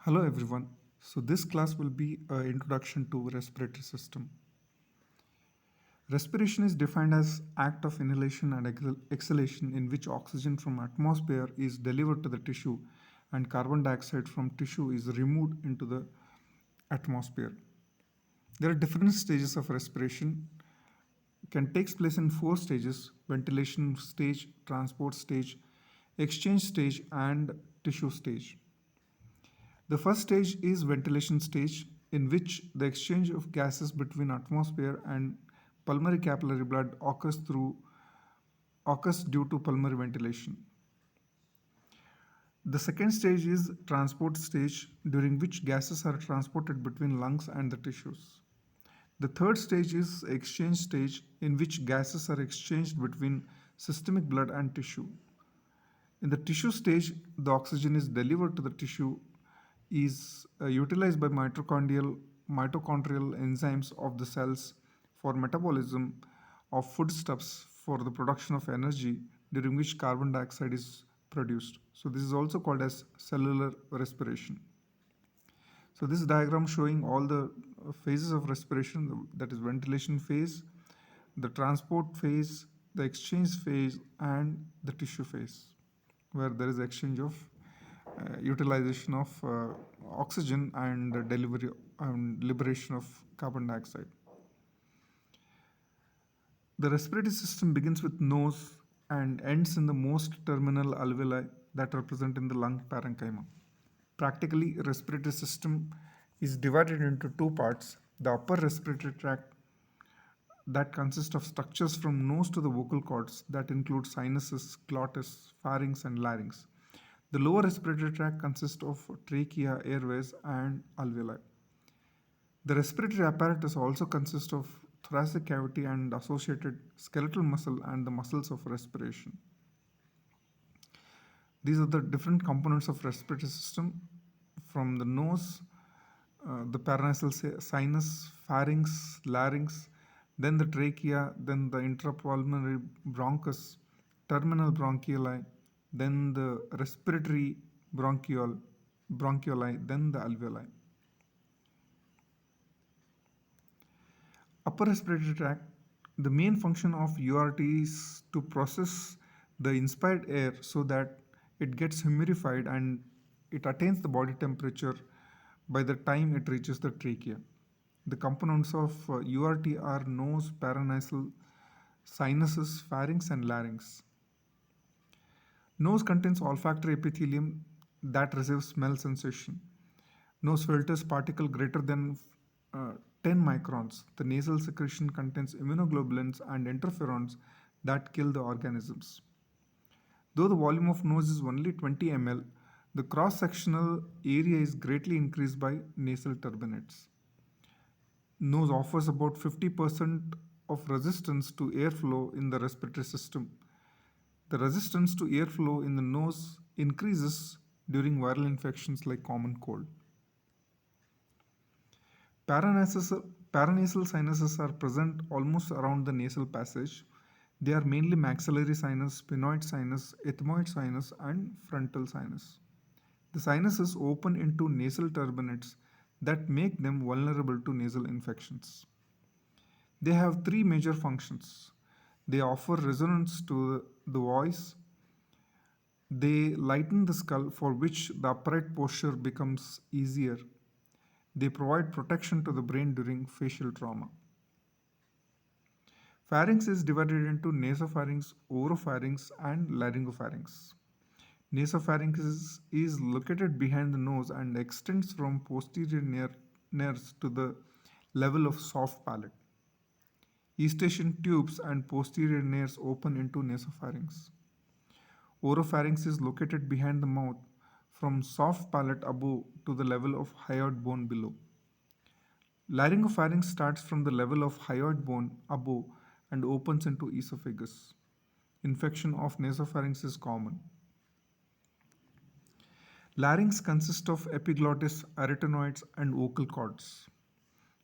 Hello everyone. So this class will be an introduction to respiratory system. Respiration is defined as act of inhalation and exhalation in which oxygen from atmosphere is delivered to the tissue and carbon dioxide from tissue is removed into the atmosphere. There are different stages of respiration. Can takes place in four stages: ventilation stage, transport stage, exchange stage and tissue stage. The first stage is ventilation stage, in which the exchange of gases between atmosphere and pulmonary capillary blood occurs due to pulmonary ventilation. The second stage is transport stage, during which gases are transported between lungs and the tissues. The third stage is exchange stage, in which gases are exchanged between systemic blood and tissue. In the tissue stage, the oxygen is delivered to the tissue, is utilized by mitochondrial enzymes of the cells for metabolism of foodstuffs for the production of energy, during which carbon dioxide is produced. So this is also called as cellular respiration. So this diagram showing all the phases of respiration, that is ventilation phase, the transport phase, the exchange phase, and the tissue phase, where there is exchange of utilization of oxygen and delivery and liberation of carbon dioxide. The respiratory system begins with nose and ends in the most terminal alveoli that are present in the lung parenchyma. Practically, respiratory system is divided into two parts: the upper respiratory tract, that consists of structures from nose to the vocal cords that include sinuses, glottis, pharynx, and larynx. The lower respiratory tract consists of trachea, airways, and alveoli. The respiratory apparatus also consists of thoracic cavity and associated skeletal muscle and the muscles of respiration. These are the different components of respiratory system: from the nose, the paranasal sinus, pharynx, larynx, then the trachea, then the intrapulmonary bronchus, terminal bronchioli, then the respiratory bronchioli, then the alveoli. Upper respiratory tract, the main function of URT is to process the inspired air so that it gets humidified and it attains the body temperature by the time it reaches the trachea. The components of URT are nose, paranasal, sinuses, pharynx, and larynx. Nose contains olfactory epithelium that receives smell sensation. Nose filters particle greater than 10 microns. The nasal secretion contains immunoglobulins and interferons that kill the organisms. Though the volume of nose is only 20 ml, the cross-sectional area is greatly increased by nasal turbinates. Nose offers about 50% of resistance to airflow in the respiratory system. The resistance to airflow in the nose increases during viral infections like common cold. Paranasal sinuses are present almost around the nasal passage. They are mainly maxillary sinus, sphenoid sinus, ethmoid sinus, and frontal sinus. The sinuses open into nasal turbinates that make them vulnerable to nasal infections. They have three major functions. They offer resonance to the voice. They lighten the skull, for which the upright posture becomes easier. They provide protection to the brain during facial trauma. Pharynx is divided into nasopharynx, oropharynx, and laryngopharynx. Nasopharynx is located behind the nose and extends from posterior nares to the level of soft palate. Eustachian tubes and posterior nares open into nasopharynx. Oropharynx is located behind the mouth from soft palate above to the level of hyoid bone below. Laryngopharynx starts from the level of hyoid bone above and opens into esophagus. Infection of nasopharynx is common. Larynx consists of epiglottis, arytenoids, and vocal cords.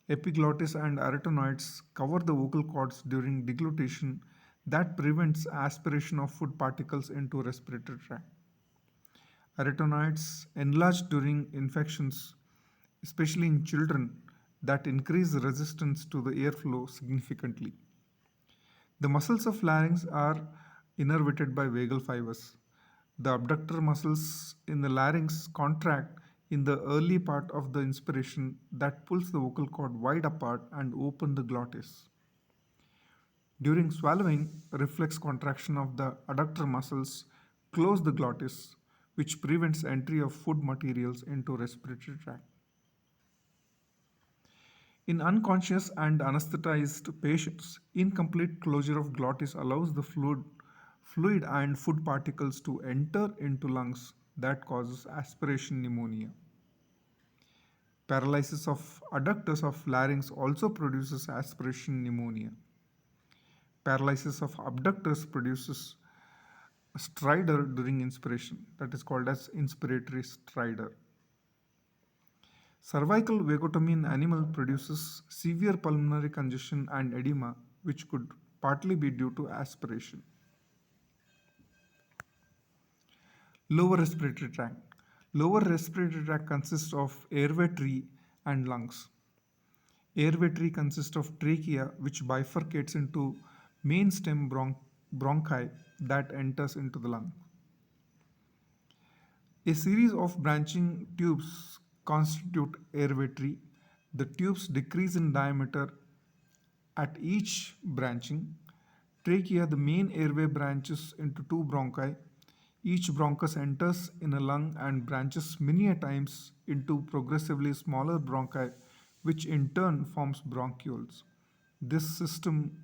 Epiglottis and arytenoids cover the vocal cords during deglutition that prevents aspiration of food particles into respiratory tract. Arytenoids enlarge during infections, especially in children, that increase resistance to the airflow significantly. The muscles of larynx are innervated by vagal fibers. The abductor muscles in the larynx contract in the early part of the inspiration that pulls the vocal cord wide apart and open the glottis. During swallowing, reflex contraction of the adductor muscles close the glottis, which prevents entry of food materials into respiratory tract. In unconscious and anesthetized patients, incomplete closure of glottis allows the fluid and food particles to enter into lungs that causes aspiration pneumonia. Paralysis of adductors of larynx also produces aspiration pneumonia. Paralysis of abductors produces stridor during inspiration, that is called as inspiratory stridor. Cervical vagotomy in animal produces severe pulmonary congestion and edema, which could partly be due to aspiration. Lower respiratory tract. Lower respiratory tract consists of airway tree and lungs. Airway tree consists of trachea, which bifurcates into main stem bronchi that enters into the lung. A series of branching tubes constitute airway tree. The tubes decrease in diameter at each branching. Trachea, the main airway, branches into two bronchi. Each bronchus enters in a lung and branches many a times into progressively smaller bronchi, which in turn forms bronchioles. This system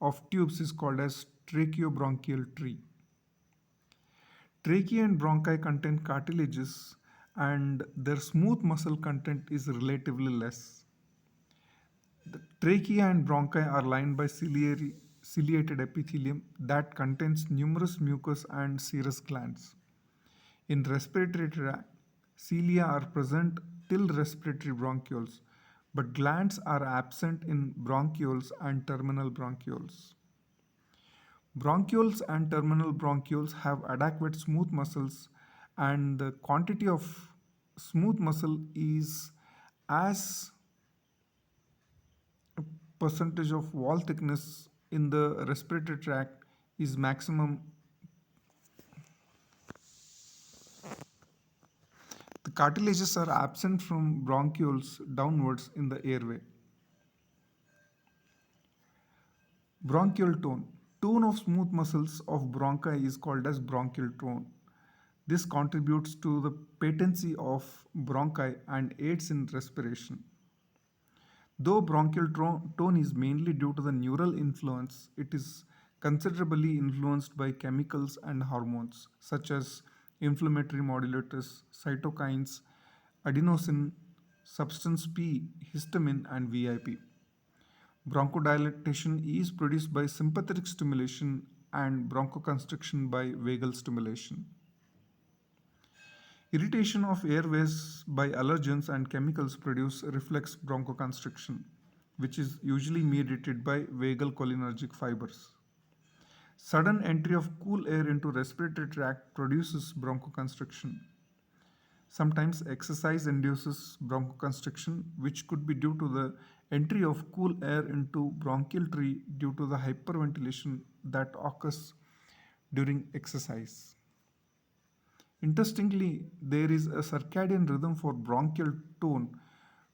of tubes is called as tracheobronchial tree. Trachea and bronchi contain cartilages and their smooth muscle content is relatively less. The trachea and bronchi are lined by ciliated epithelium that contains numerous mucous and serous glands. In respiratory tract, cilia are present till respiratory bronchioles, but glands are absent in bronchioles and terminal bronchioles. Bronchioles and terminal bronchioles have adequate smooth muscles, and the quantity of smooth muscle is as a percentage of wall thickness in the respiratory tract is maximum. The cartilages are absent from bronchioles downwards in the airway. Bronchial tone. Tone of smooth muscles of bronchi is called as bronchial tone. This contributes to the patency of bronchi and aids in respiration. Though bronchial tone is mainly due to the neural influence, it is considerably influenced by chemicals and hormones such as inflammatory modulators, cytokines, adenosine, substance P, histamine, and VIP. Bronchodilation is produced by sympathetic stimulation and bronchoconstriction by vagal stimulation. Irritation of airways by allergens and chemicals produce reflex bronchoconstriction, which is usually mediated by vagal cholinergic fibers. Sudden entry of cool air into respiratory tract produces bronchoconstriction. Sometimes exercise induces bronchoconstriction, which could be due to the entry of cool air into bronchial tree due to the hyperventilation that occurs during exercise. Interestingly, there is a circadian rhythm for bronchial tone,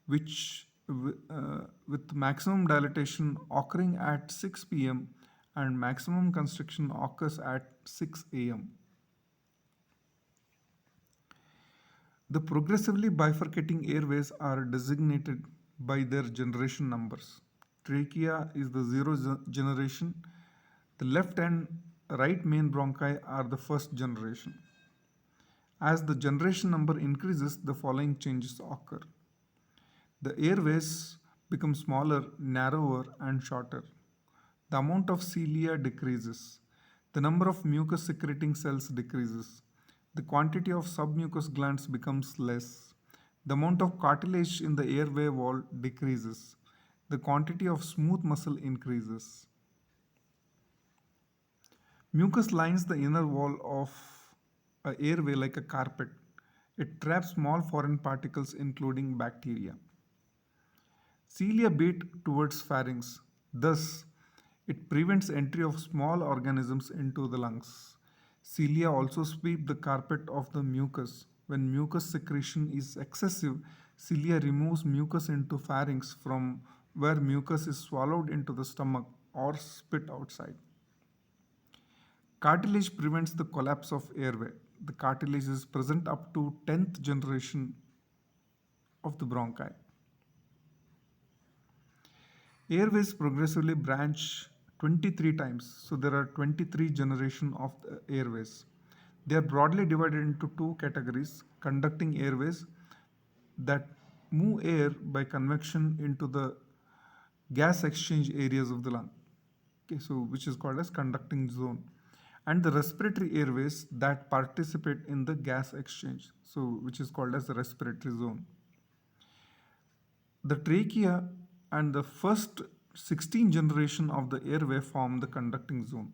which with maximum dilatation occurring at 6 p.m. and maximum constriction occurs at 6 a.m. The progressively bifurcating airways are designated by their generation numbers. Trachea is the zero generation. The left and right main bronchi are the first generation. As the generation number increases, the following changes occur. The airways become smaller, narrower, and shorter. The amount of cilia decreases. The number of mucus secreting cells decreases. The quantity of submucous glands becomes less. The amount of cartilage in the airway wall decreases. The quantity of smooth muscle increases. Mucus lines the inner wall of a airway like a carpet. It traps small foreign particles, including bacteria. Cilia beat towards pharynx. Thus, it prevents entry of small organisms into the lungs. Cilia also sweep the carpet of the mucus. When mucus secretion is excessive, cilia removes mucus into pharynx from where mucus is swallowed into the stomach or spit outside. Cartilage prevents the collapse of airway. The cartilage is present up to 10th generation of the bronchi. Airways progressively branch 23 times, so there are 23 generation of the airways. They are broadly divided into two categories: conducting airways that move air by convection into the gas exchange areas of the lung, okay, so which is called as conducting zone, and the respiratory airways that participate in the gas exchange, so which is called as the respiratory zone. The trachea and the first 16 generation of the airway form the conducting zone.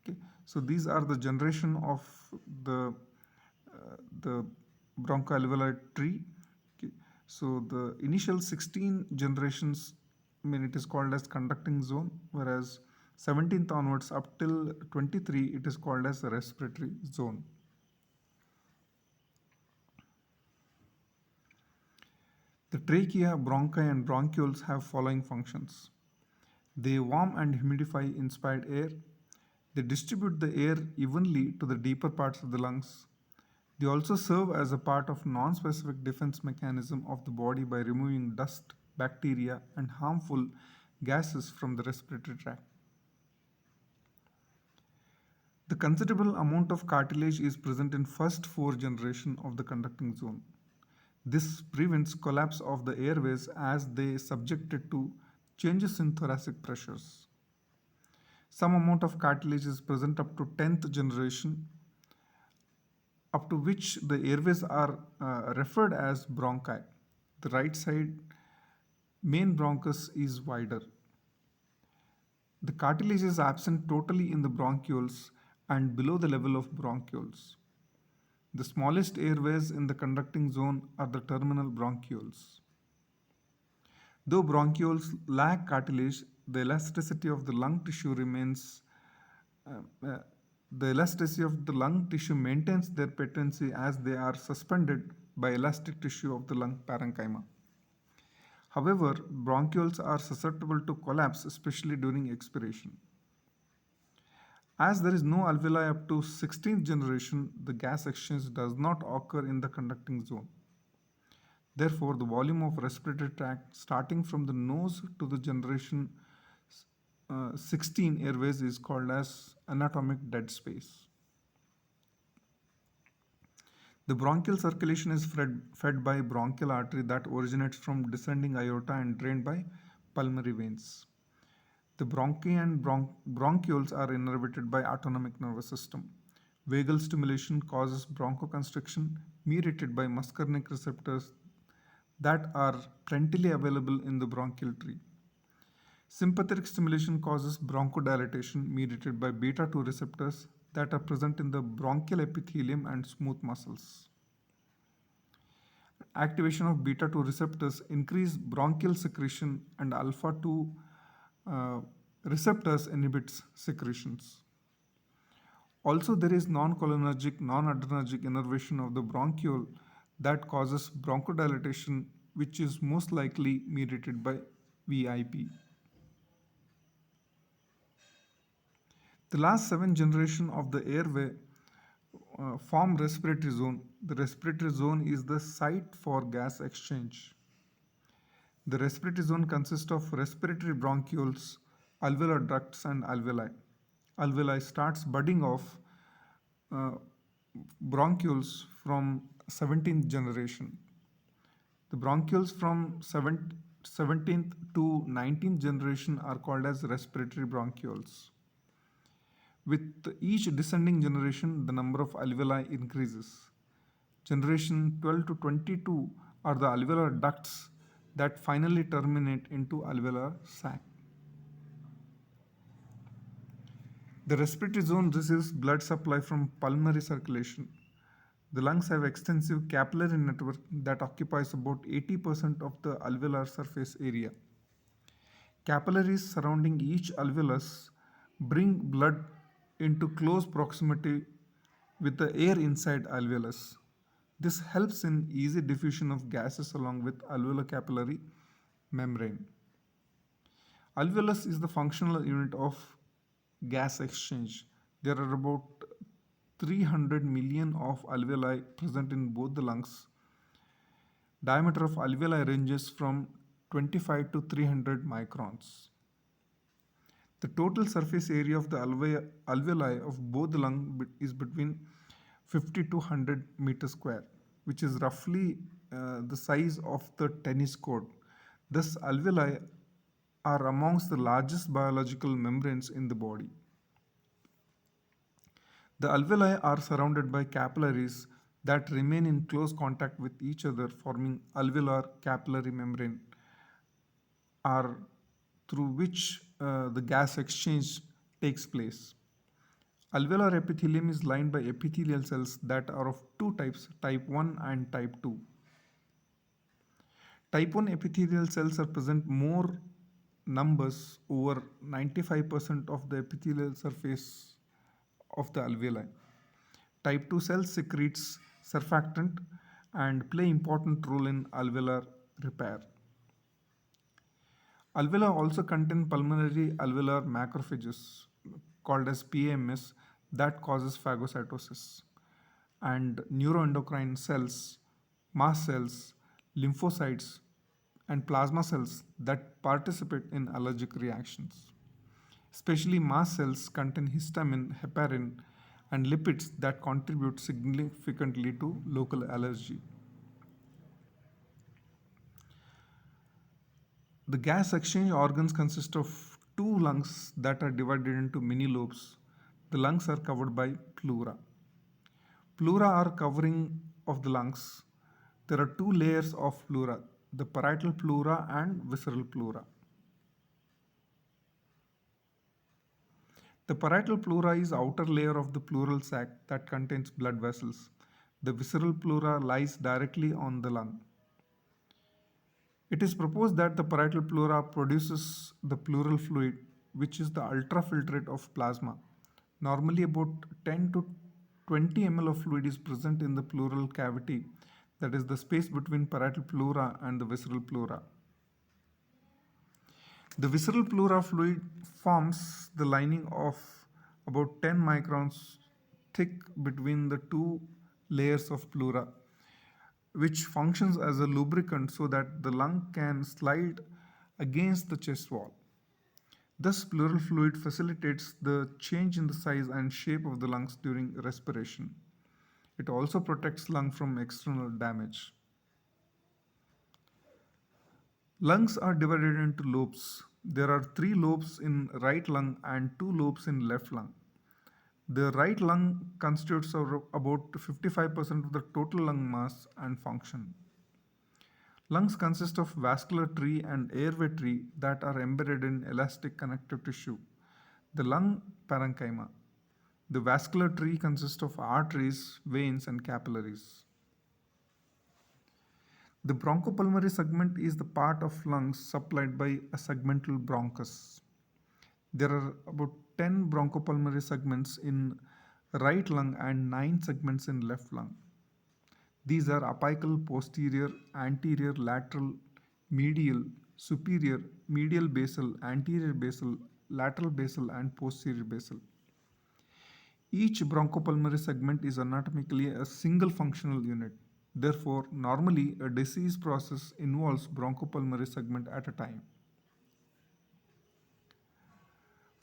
Okay, so these are the generation of the the bronchoalveolar tree. Okay, so the initial 16 generations, I mean, it is called as conducting zone, whereas 17th onwards up till 23, it is called as the respiratory zone. The trachea, bronchi, and bronchioles have following functions. They warm and humidify inspired air. They distribute the air evenly to the deeper parts of the lungs. They also serve as a part of non-specific defense mechanism of the body by removing dust, bacteria, and harmful gases from the respiratory tract. The considerable amount of cartilage is present in first four generation of the conducting zone. This prevents collapse of the airways as they subjected to changes in thoracic pressures. Some amount of cartilage is present up to 10th generation, up to which the airways are referred as bronchi. The right side main bronchus is wider. The cartilage is absent totally in the bronchioles and below the level of bronchioles. The smallest airways in the conducting zone are the terminal bronchioles. Though bronchioles lack cartilage, the elasticity of the lung tissue remains uh, uh, the elasticity of the lung tissue maintains their patency as they are suspended by elastic tissue of the lung parenchyma. However, bronchioles are susceptible to collapse, especially during expiration. As there is no alveoli up to 16th generation, the gas exchange does not occur in the conducting zone. Therefore, the volume of respiratory tract starting from the nose to the generation 16 airways is called as anatomic dead space. The bronchial circulation is fed by bronchial artery that originates from descending aorta and drained by pulmonary veins. The bronchi and bronchioles are innervated by autonomic nervous system. Vagal stimulation causes bronchoconstriction mediated by muscarinic receptors that are plentifully available in the bronchial tree. Sympathetic stimulation causes bronchodilation mediated by beta 2 receptors that are present in the bronchial epithelium and smooth muscles. Activation of beta 2 receptors increase bronchial secretion and alpha 2 uh, receptors inhibits secretions. Also, there is non-cholinergic, non-adrenergic innervation of the bronchiole that causes bronchodilation, which is most likely mediated by VIP. The last seven generation of the airway form respiratory zone. The respiratory zone is the site for gas exchange. The respiratory zone consists of respiratory bronchioles, alveolar ducts, and alveoli. Alveoli starts budding of uh, bronchioles from 17th generation. The bronchioles from 17th to 19th generation are called as respiratory bronchioles. With each descending generation, the number of alveoli increases. Generation 12 to 22 are the alveolar ducts that finally terminate into alveolar sac. The respiratory zone receives blood supply from pulmonary circulation. The lungs have extensive capillary network that occupies about 80% of the alveolar surface area. Capillaries surrounding each alveolus bring blood into close proximity with the air inside alveolus. This helps in easy diffusion of gases along with alveolar-capillary membrane. Alveolus is the functional unit of gas exchange. There are about 300 million of alveoli present in both the lungs. Diameter of alveoli ranges from 25 to 300 microns. The total surface area of the alveoli of both the lung is between 50 to 100 meters square, which is roughly the size of the tennis court. Thus, alveoli are amongst the largest biological membranes in the body. The alveoli are surrounded by capillaries that remain in close contact with each other, forming alveolar capillary membrane, are through which the gas exchange takes place. Alveolar epithelium is lined by epithelial cells that are of two types, type 1 and type 2. Type 1 epithelial cells are present more numbers, over 95% of the epithelial surface of the alveoli. Type 2 cells secretes surfactant and play important role in alveolar repair. Alveoli also contain pulmonary alveolar macrophages called as PAMS that causes phagocytosis, and neuroendocrine cells, mast cells, lymphocytes, and plasma cells that participate in allergic reactions. Especially mast cells contain histamine, heparin, and lipids that contribute significantly to local allergy. The gas exchange organs consist of two lungs that are divided into mini lobes. The lungs are covered by pleura. Pleura are covering of the lungs. There are two layers of pleura, the parietal pleura and visceral pleura. The parietal pleura is outer layer of the pleural sac that contains blood vessels. The visceral pleura lies directly on the lung. It is proposed that the parietal pleura produces the pleural fluid, which is the ultrafiltrate of plasma. Normally, about 10 to 20 ml of fluid is present in the pleural cavity, that is the space between parietal pleura and the visceral pleura. The visceral pleura fluid forms the lining of about 10 microns thick between the two layers of pleura, which functions as a lubricant so that the lung can slide against the chest wall. Thus, pleural fluid facilitates the change in the size and shape of the lungs during respiration. It also protects lung from external damage. Lungs are divided into lobes. There are three lobes in right lung and two lobes in left lung. The right lung constitutes of about 55% of the total lung mass and function. Lungs consist of vascular tree and airway tree that are embedded in elastic connective tissue, the lung parenchyma. The vascular tree consists of arteries, veins, and capillaries. The bronchopulmonary segment is the part of lungs supplied by a segmental bronchus. There are about 10 bronchopulmonary segments in right lung and 9 segments in left lung. These are apical, posterior, anterior, lateral, medial, superior, medial basal, anterior basal, lateral basal, and posterior basal. Each bronchopulmonary segment is anatomically a single functional unit. Therefore, normally a disease process involves bronchopulmonary segment at a time.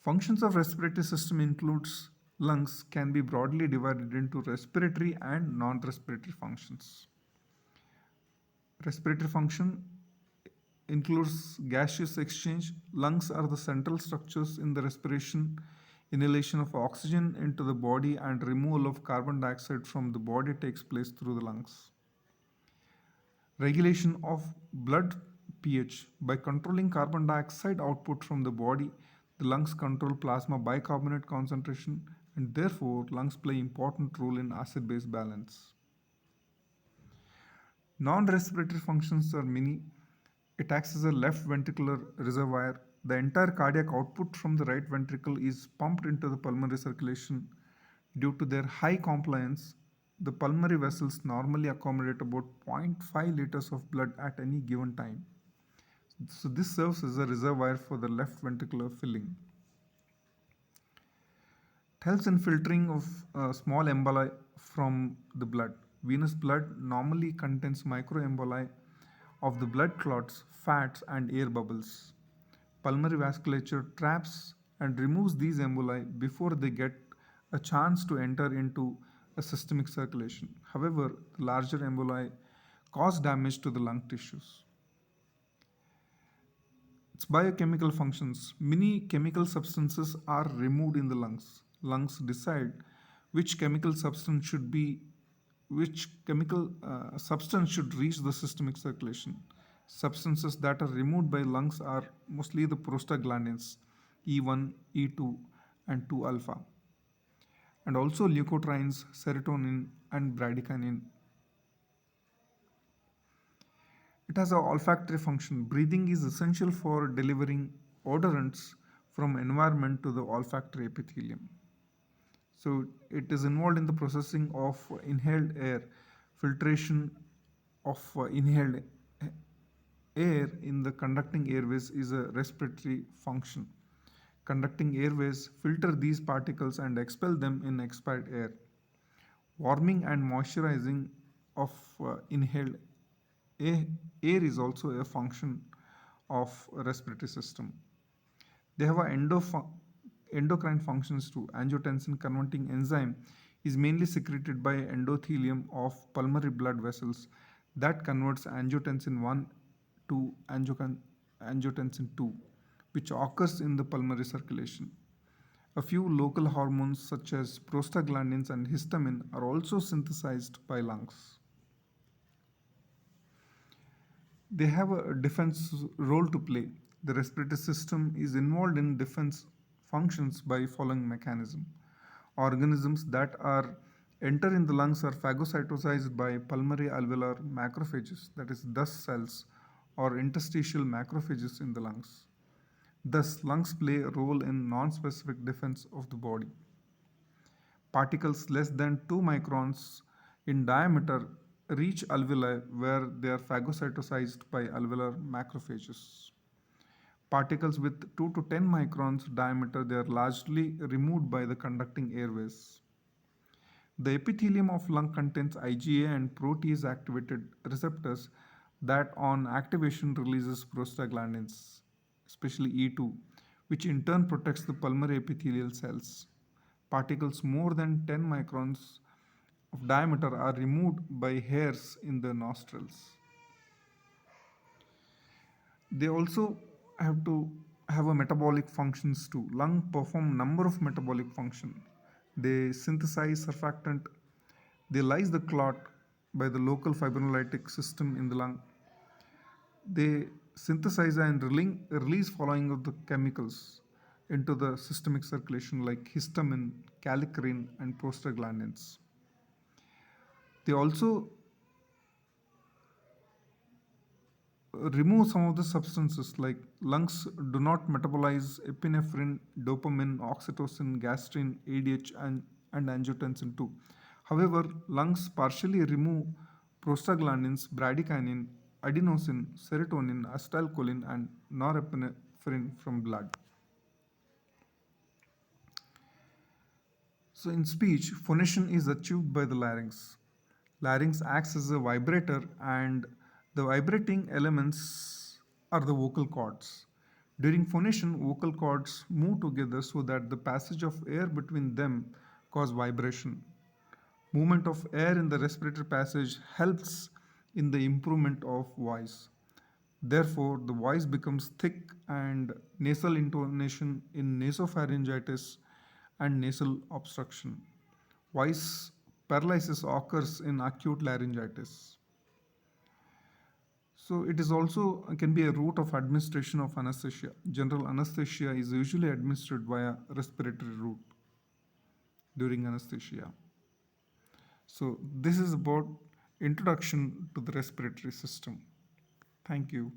Functions of respiratory system includes lungs can be broadly divided into respiratory and non-respiratory functions. Respiratory function includes gaseous exchange. Lungs are the central structures in the respiration, inhalation of oxygen into the body and removal of carbon dioxide from the body takes place through the lungs. Regulation of blood pH by controlling carbon dioxide output from the body, The lungs control plasma bicarbonate concentration, and therefore lungs play important role in acid-base balance. Non-respiratory functions are many. It acts as a left ventricular reservoir. The entire cardiac output from the right ventricle is pumped into the pulmonary circulation. Due to their high compliance, the pulmonary vessels normally accommodate about 0.5 liters of blood at any given time. So this serves as a reservoir for the left ventricular filling. It helps in filtering of small emboli from the blood. Venous blood normally contains microemboli of the blood clots, fats, and air bubbles. Pulmonary vasculature traps and removes these emboli before they get a chance to enter into a systemic circulation. However, the larger emboli cause damage to the lung tissues. Its biochemical functions. Many chemical substances are removed in the lungs. Lungs decide which chemical substance should be which chemical substance should reach the systemic circulation. Substances that are removed by lungs are mostly the prostaglandins E1, E2, and 2 alpha, and also leukotrienes, serotonin, and bradykinin. It has an olfactory function. Breathing is essential for delivering odorants from environment to the olfactory epithelium. So it is involved in the processing of inhaled air, filtration of inhaled air in the conducting airways is a respiratory function. Conducting airways filter these particles and expel them in expired air. Warming and moisturizing of inhaled air is also a function of respiratory system. They have endocrine functions too. Angiotensin converting enzyme is mainly secreted by endothelium of pulmonary blood vessels that converts angiotensin 1 to angiotensin 2, which occurs in the pulmonary circulation. A few local hormones such as prostaglandins and histamine are also synthesized by lungs. They have a defense role to play. The respiratory system is involved in defense functions by following mechanism. Organisms that are enter in the lungs are phagocytosized by pulmonary alveolar macrophages, that is dust cells or interstitial macrophages in the lungs. Thus, lungs play a role in non-specific defense of the body. Particles less than 2 microns in diameter reach alveoli where they are phagocytosized by alveolar macrophages. Particles with 2 to 10 microns diameter they are largely removed by the conducting airways. The epithelium of lung contains IgA and protease activated receptors that on activation releases prostaglandins, especially E2, which in turn protects the pulmonary epithelial cells. Particles more than 10 microns of diameter are removed by hairs in the nostrils. They also have to have a metabolic functions too. Lung perform number of metabolic function. They synthesize surfactant. They lyse the clot by the local fibrinolytic system in the lung. They synthesize and release following of the chemicals into the systemic circulation like histamine, kallikrein, and prostaglandins. They also remove some of the substances like lungs do not metabolize epinephrine, dopamine, oxytocin, gastrin, ADH, and angiotensin 2. However, lungs partially remove prostaglandins, bradykinin, adenosine, serotonin, acetylcholine, and norepinephrine from blood. So, in speech, phonation is achieved by the larynx. Larynx acts as a vibrator, and the vibrating elements are the vocal cords. During phonation, vocal cords move together so that the passage of air between them cause vibration. Movement of air in the respiratory passage helps in the improvement of voice. Therefore, the voice becomes thick and nasal intonation in nasopharyngitis and nasal obstruction. Voice paralysis occurs in acute laryngitis. So it is also can be a route of administration of anesthesia. General anesthesia is usually administered via respiratory route during anesthesia. So this is about introduction to the respiratory system. Thank you.